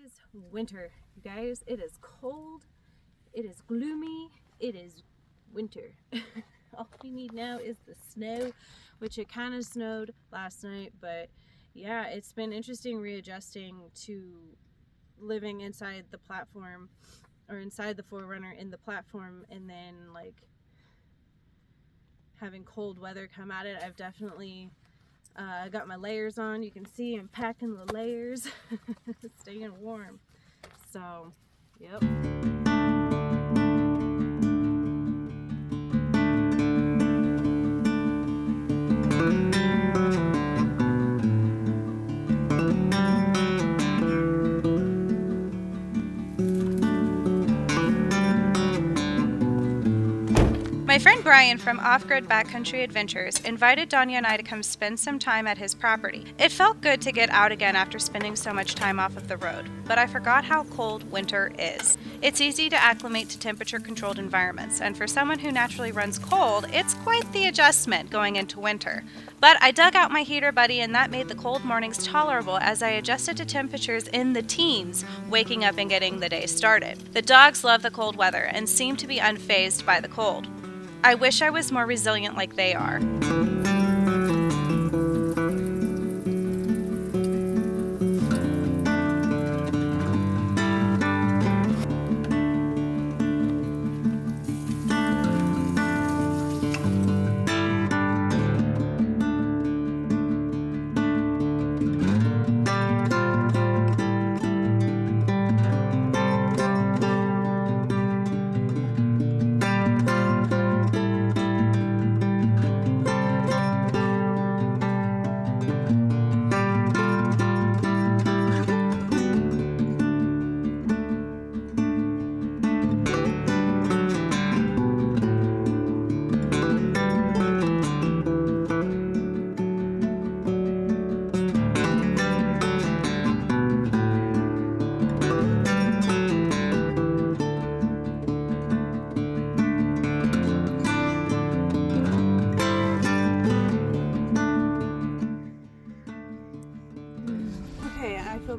is winter, you guys. It is cold, it is gloomy, it is winter. All we need now is the snow, which it kind of snowed last night, but yeah, it's been interesting readjusting to living inside the platform, or inside the 4Runner in the platform, and then like having cold weather come at it. I've definitely got my layers on. You can see I'm packing the layers, staying warm. So, yep. My friend Brian from Off-Grid Backcountry Adventures invited Danya and I to come spend some time at his property. It felt good to get out again after spending so much time off of the road, but I forgot how cold winter is. It's easy to acclimate to temperature-controlled environments, and for someone who naturally runs cold, it's quite the adjustment going into winter. But I dug out my heater buddy, and that made the cold mornings tolerable as I adjusted to temperatures in the teens, waking up and getting the day started. The dogs love the cold weather and seem to be unfazed by the cold. I wish I was more resilient like they are.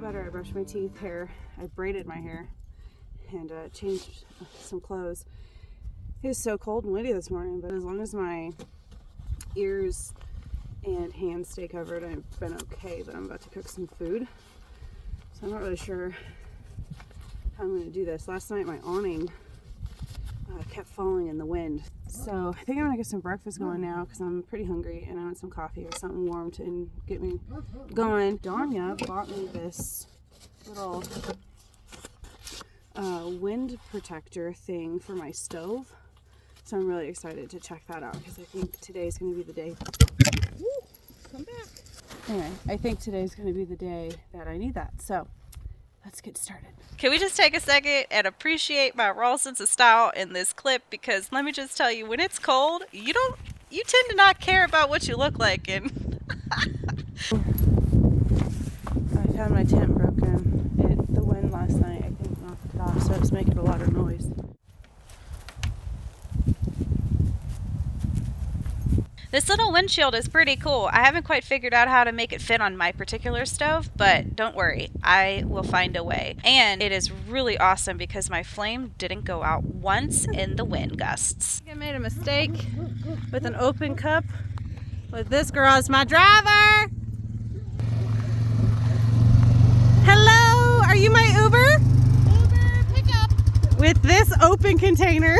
Better. I brushed my teeth, I braided my hair, and changed some clothes. It was so cold and windy this morning, but as long as my ears and hands stay covered, I've been okay. But I'm about to cook some food, so I'm not really sure how I'm going to do this. Last night my awning kept falling in the wind, so I think I'm gonna get some breakfast going now because I'm pretty hungry and I want some coffee or something warm to get me going. Danya bought me this little wind protector thing for my stove, so I'm really excited to check that out because I think today's gonna be the day. Woo, come back. Anyway, I think today's gonna be the day that I need that, so let's get started. Can we just take a second and appreciate my raw sense of style in this clip? Because let me just tell you, when it's cold, you tend to not care about what you look like. And I found my tent broken. The wind last night, I think, knocked it off, so it's making a lot of noise. this little windshield is pretty cool. I haven't quite figured out how to make it fit on my particular stove, but don't worry, I will find a way. And it is really awesome because my flame didn't go out once in the wind gusts. I made a mistake with an open cup with this girl as my driver. Hello, are you my Uber? Uber pickup. With this open container.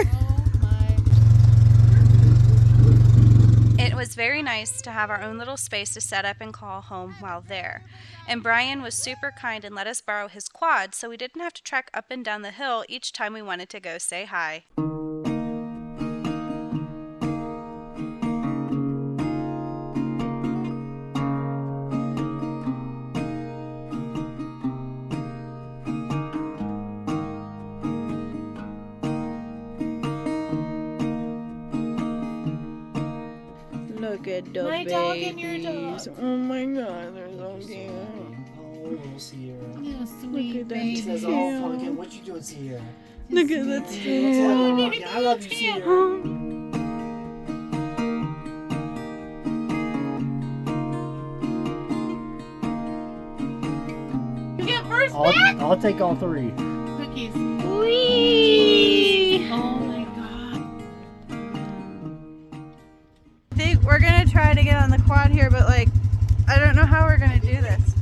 It was very nice to have our own little space to set up and call home while there. And Brian was super kind and let us borrow his quad so we didn't have to trek up and down the hill each time we wanted to go say hi. Look at the My babies. dog and your dog. Oh my god, they're so cute. Oh, Sierra. Yeah, sweet at that baby. He says, oh, Pumpkin, what you doing, Sierra? Look at the tail. Oh, I love you, Sierra. You get first I'll take all three. Cookies. Whee! Oh my god. I think we're gonna try to get on the quad here, but like, I don't know how we're gonna do this.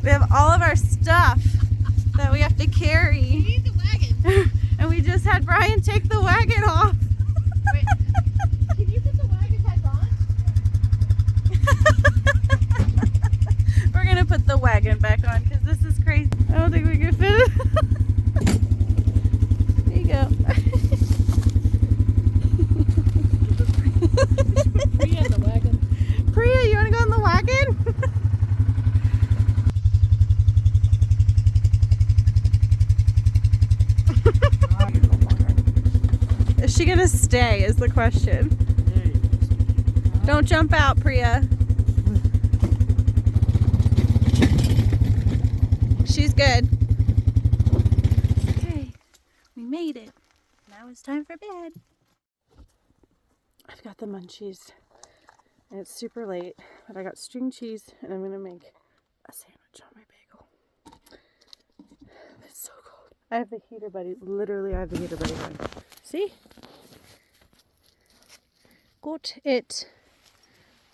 We have all of our stuff that we have to carry. We need the wagon. And we just had Brian take the wagon off. Wait, can you put the wagon back on? We're gonna put the wagon back on because this is crazy. I don't think we can fit it. There you go. Priya in the wagon. Priya, you wanna go in the wagon? Is she gonna stay is the question. Don't jump out, Priya. She's good. Okay, we made it. Now it's time for bed. I've got the munchies. And it's super late, but I got string cheese and I'm gonna make a sandwich on my bagel. It's so cold. I have the heater buddy. Literally, I have the heater buddy on. See? Got it.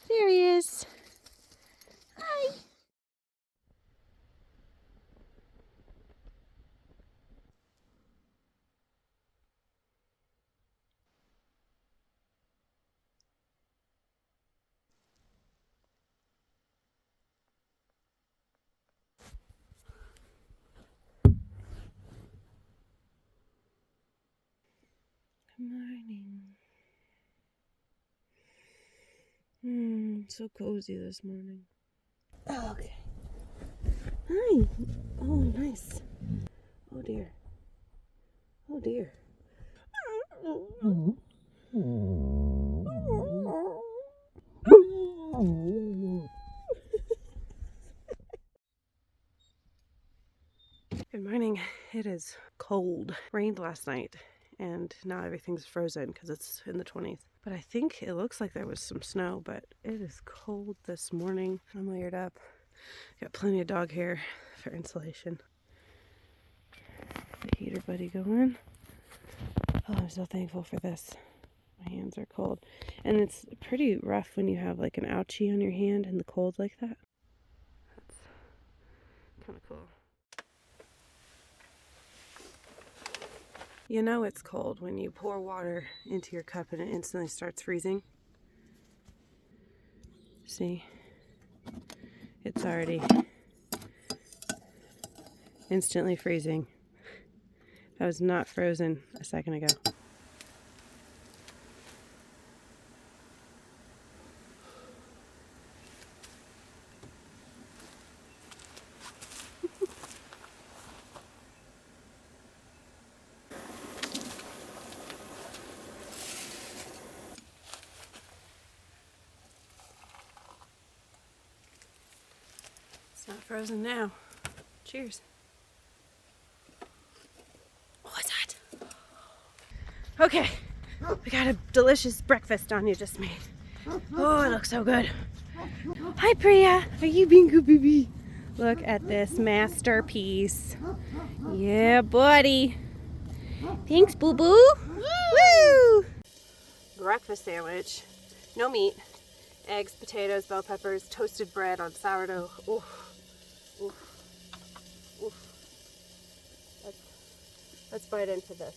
There he is. Hi. Good morning. So cozy this morning. Oh, okay. Hi. Oh, nice. Oh dear. Oh dear. Good morning. It is cold. Rained last night and now everything's frozen because it's in the 20s. But I think it looks like there was some snow, but it is cold this morning. I'm layered up. Got plenty of dog hair for insulation. The heater buddy going. Oh, I'm so thankful for this. My hands are cold. And it's pretty rough when you have like an ouchie on your hand in the cold like that. That's kind of cool. You know it's cold when you pour water into your cup and it instantly starts freezing. See? It's already instantly freezing. That was not frozen a second ago. It's not frozen now. Cheers. What's that? Okay, we got a delicious breakfast Anya just made. Oh, it looks so good. Hi Priya, are you being good, baby? Look at this masterpiece. Yeah, buddy. Thanks, boo boo. Woo! Breakfast sandwich. No meat. Eggs, potatoes, bell peppers, toasted bread on sourdough. Oof. Oof. Oof. Let's bite into this.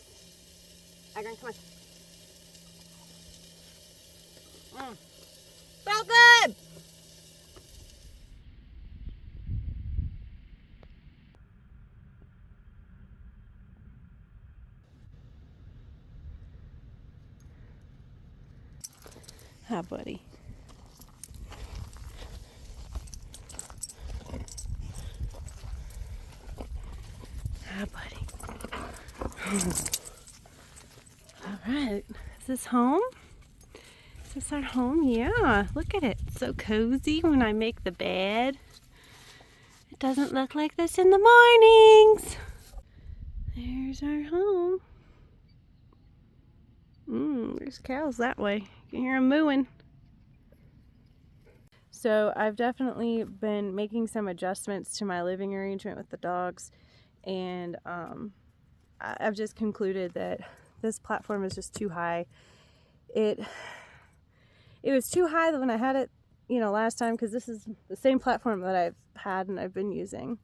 Agron, come on. So good! Hi, buddy. Hi, buddy. All right. Is this home? Is this our home? Yeah. Look at it. It's so cozy when I make the bed. It doesn't look like this in the mornings. There's our home. There's cows that way. You can hear them mooing. So I've definitely been making some adjustments to my living arrangement with the dogs. and I've just concluded that this platform is just too high. It was too high when I had it, you know, last time, because this is the same platform that I've had and I've been using,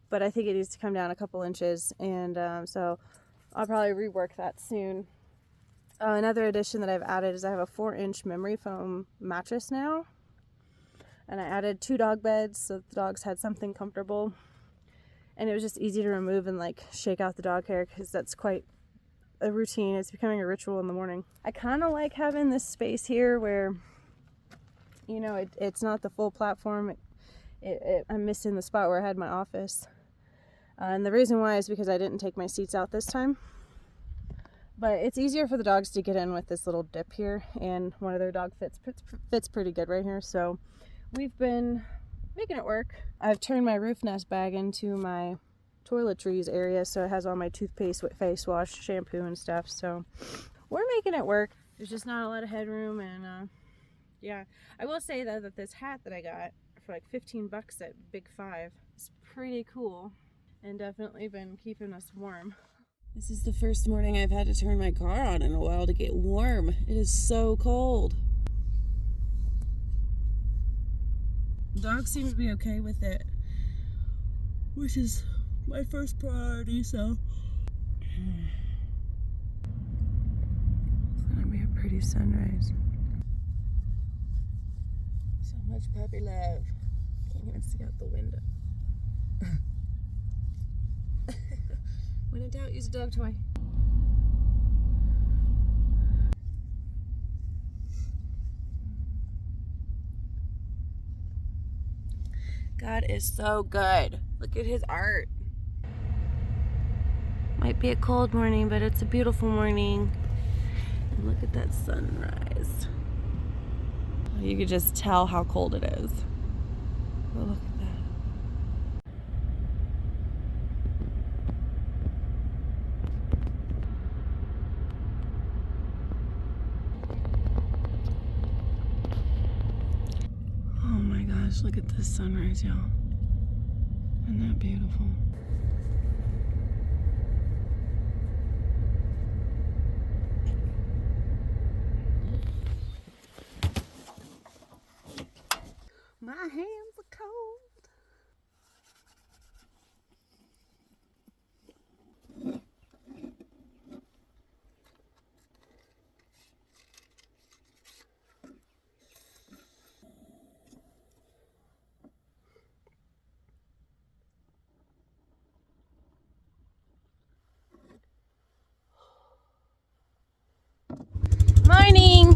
but I think it needs to come down a couple inches, and so I'll probably rework that soon. Another addition that I've added is I have a 4-inch memory foam mattress now, and I added 2 dog beds so the dogs had something comfortable, and it was just easy to remove and like shake out the dog hair, because that's quite a routine. It's becoming a ritual in the morning. I kind of like having this space here where, you know, it's not the full platform. I'm missing the spot where I had my office, and the reason why is because I didn't take my seats out this time. But it's easier for the dogs to get in with this little dip here, and one of their dog fits pretty good right here, so we've been making it work. I've turned my roof nest bag into my toiletries area, so it has all my toothpaste, face wash, shampoo, and stuff, so we're making it work. There's just not a lot of headroom, and yeah. I will say, though, that this hat that I got for like 15 bucks at Big Five is pretty cool, and definitely been keeping us warm. This is the first morning I've had to turn my car on in a while to get warm. It is so cold. Dogs seem to be okay with it, which is my first priority, so. It's gonna be a pretty sunrise. So much puppy love. Can't even see out the window. When in doubt, use a dog toy. God is so good. Look at his art. Might be a cold morning, but it's a beautiful morning. And look at that sunrise. You could just tell how cold it is. Oh, look at that. Oh my gosh, look at this sunrise, y'all. Isn't that beautiful? My hands are cold. Morning!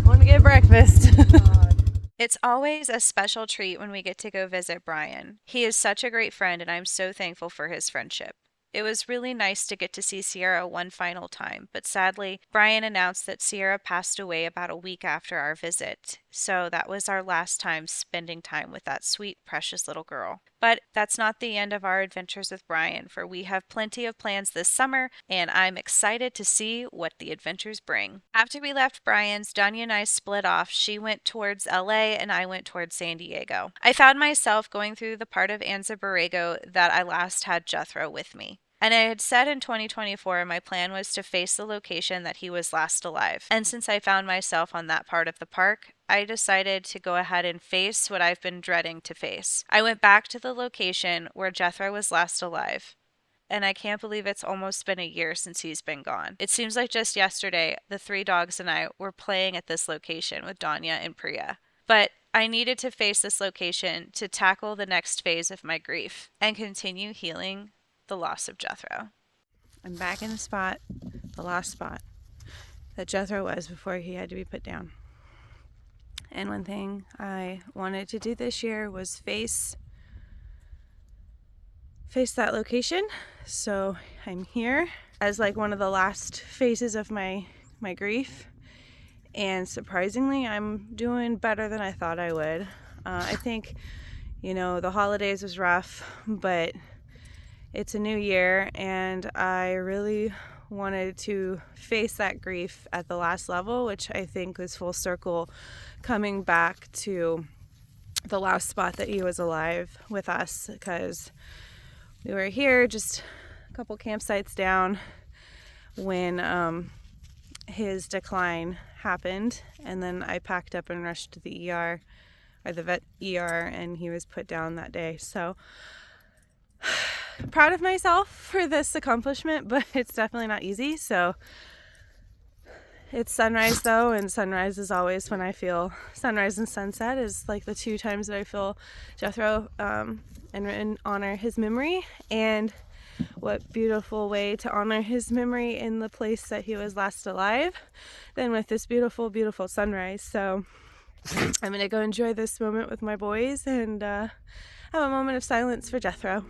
Want to get breakfast. It's always a special treat when we get to go visit Brian. He is such a great friend, and I'm so thankful for his friendship. It was really nice to get to see Sierra one final time, but sadly, Brian announced that Sierra passed away about a week after our visit, so that was our last time spending time with that sweet, precious little girl. But that's not the end of our adventures with Brian, for we have plenty of plans this summer, and I'm excited to see what the adventures bring. After we left Brian's, Danya and I split off. She went towards LA, and I went towards San Diego. I found myself going through the part of Anza Borrego that I last had Jethro with me. And I had said in 2024 my plan was to face the location that he was last alive. And since I found myself on that part of the park, I decided to go ahead and face what I've been dreading to face. I went back to the location where Jethro was last alive. And I can't believe it's almost been a year since he's been gone. It seems like just yesterday, the 3 dogs and I were playing at this location with Danya and Priya. But I needed to face this location to tackle the next phase of my grief and continue healing the loss of Jethro. I'm back in the spot, the last spot that Jethro was before he had to be put down. And one thing I wanted to do this year was face that location. So I'm here as like one of the last phases of my grief. And surprisingly, I'm doing better than I thought I would. I think, the holidays was rough, but it's a new year, and I really wanted to face that grief at the last level, which I think was full circle coming back to the last spot that he was alive with us, because we were here just a couple campsites down when his decline happened, and then I packed up and rushed to the ER, or the vet ER, and he was put down that day. So proud of myself for this accomplishment, but it's definitely not easy. So it's sunrise though, and sunrise is always when I feel, sunrise and sunset is like the two times that I feel Jethro, and honor his memory. And what beautiful way to honor his memory in the place that he was last alive than with this beautiful, beautiful sunrise. So I'm gonna go enjoy this moment with my boys and have a moment of silence for Jethro.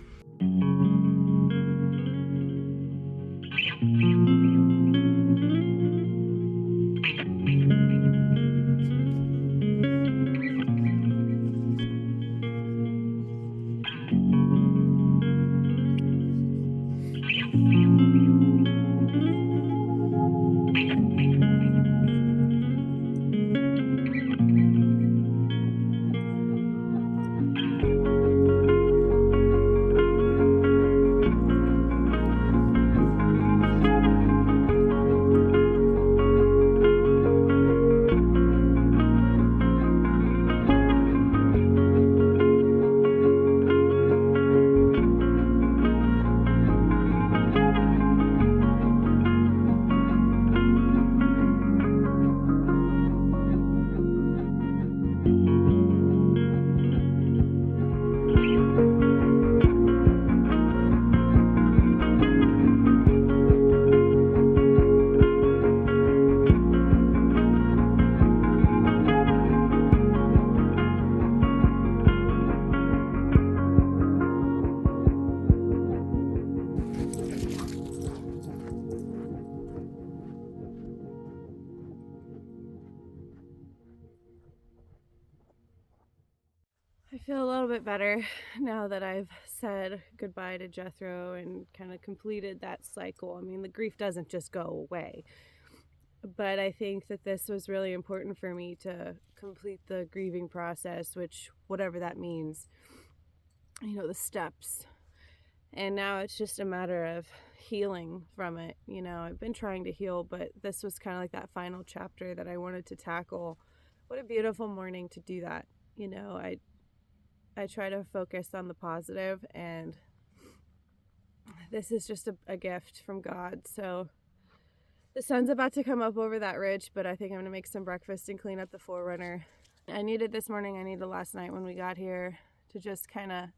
I feel a little bit better now that I've said goodbye to Jethro and kind of completed that cycle. I mean, the grief doesn't just go away, but I think that this was really important for me to complete the grieving process, which, whatever that means, you know, the steps. And now it's just a matter of healing from it. You know, I've been trying to heal, but this was kind of like that final chapter that I wanted to tackle. What a beautiful morning to do that. You know, I try to focus on the positive, and this is just a gift from God. So the sun's about to come up over that ridge, but I think I'm going to make some breakfast and clean up the Forerunner. I needed this morning, I needed last night when we got here to just kind of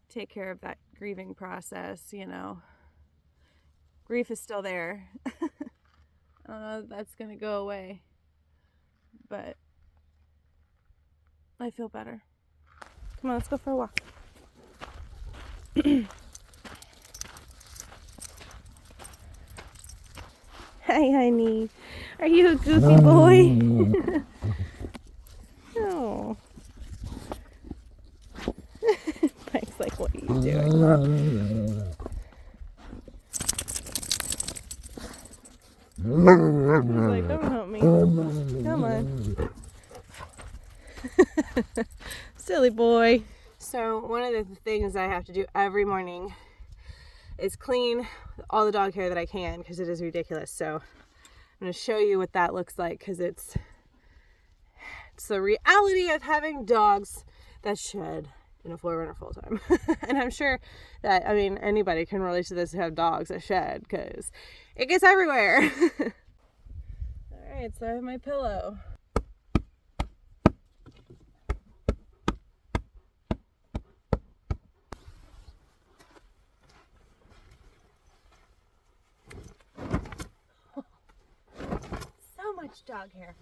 take care of that grieving process, you know. Grief is still there. I don't know if that's going to go away, but I feel better. Come on, let's go for a walk. Hi, honey. Are you a goofy boy? Oh. Mike's like, what are you doing? He's like, don't help me. Come on. Silly boy. So one of the things I have to do every morning is clean all the dog hair that I can, because it is ridiculous. So I'm going to show you what that looks like, because it's the reality of having dogs that shed in a Forerunner full time. And I'm sure that, I mean, anybody can relate to this who have dogs that shed, because it gets everywhere. Alright, so I have my pillow. Much dog hair.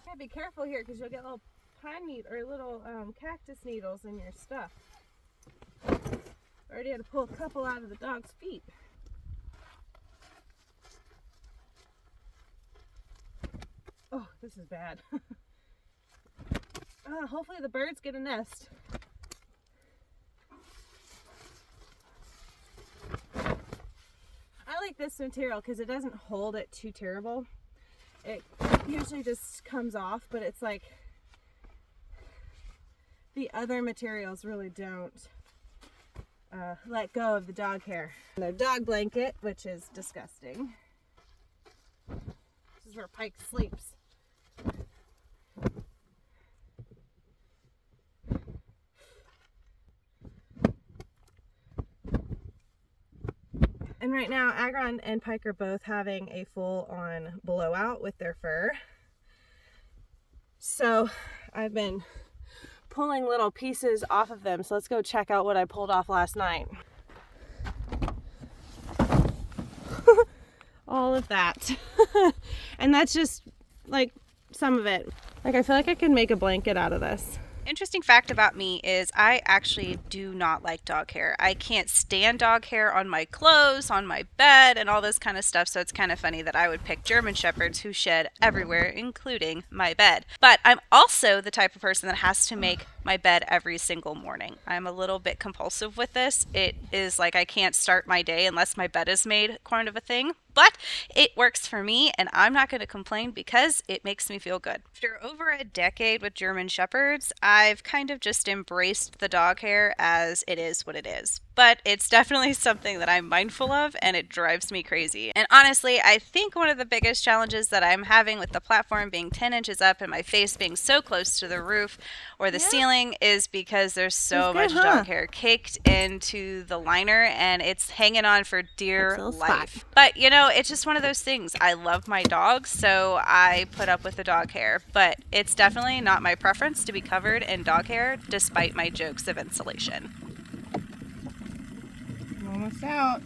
Gotta be careful here, because you'll get little pine needles or little cactus needles in your stuff. Already had to pull a couple out of the dog's feet. Oh, this is bad. Hopefully the birds get a nest. I like this material because it doesn't hold it too terrible, it usually just comes off, but it's like the other materials really don't let go of the dog hair. Their dog blanket, which is disgusting. This is where Pike sleeps. And right now, Agron and Pike are both having a full-on blowout with their fur. So I've been pulling little pieces off of them. So let's go check out what I pulled off last night. All of that. And that's just like some of it. Like I feel like I could make a blanket out of this. Interesting fact about me is I actually do not like dog hair. I can't stand dog hair on my clothes, on my bed, and all this kind of stuff. So it's kind of funny that I would pick German Shepherds who shed everywhere, including my bed. But I'm also the type of person that has to make my bed every single morning. I'm a little bit compulsive with this. It is like I can't start my day unless my bed is made, kind of a thing. But it works for me, and I'm not going to complain because it makes me feel good. After over a decade with German Shepherds, I've kind of just embraced the dog hair as it is what it is. But it's definitely something that I'm mindful of, and it drives me crazy. And honestly, I think one of the biggest challenges that I'm having with the platform being 10 inches up and my face being so close to the roof or the ceiling is because there's so much dog hair caked into the liner, and it's hanging on for dear life. But you know, it's just one of those things. I love my dogs, so I put up with the dog hair. But it's definitely not my preference to be covered in dog hair, despite my jokes of insulation. Almost out.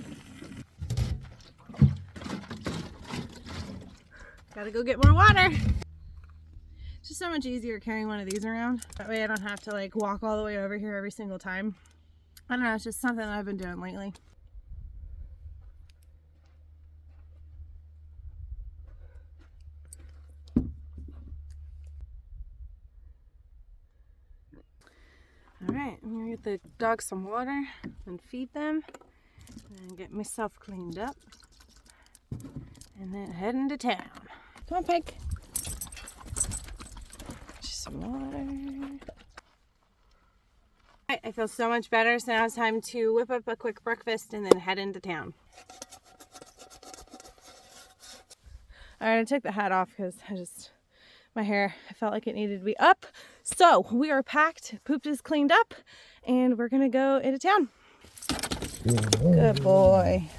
Gotta go get more water. It's just so much easier carrying one of these around. That way I don't have to like walk all the way over here every single time. I don't know, it's just something that I've been doing lately. Alright, I'm gonna get the dogs some water and feed them and get myself cleaned up and then head into town. Come on, Pike. Just some water. Alright, I feel so much better, so now it's time to whip up a quick breakfast and then head into town. Alright, I took the hat off because my hair, I felt like it needed to be up. So we are packed, poop is cleaned up, and we're gonna go into town. Good boy.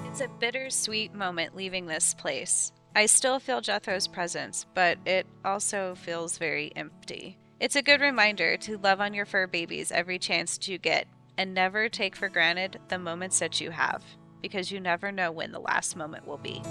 It's a bittersweet moment leaving this place. I still feel Jethro's presence, but it also feels very empty. It's a good reminder to love on your fur babies every chance you get, and never take for granted the moments that you have, because you never know when the last moment will be.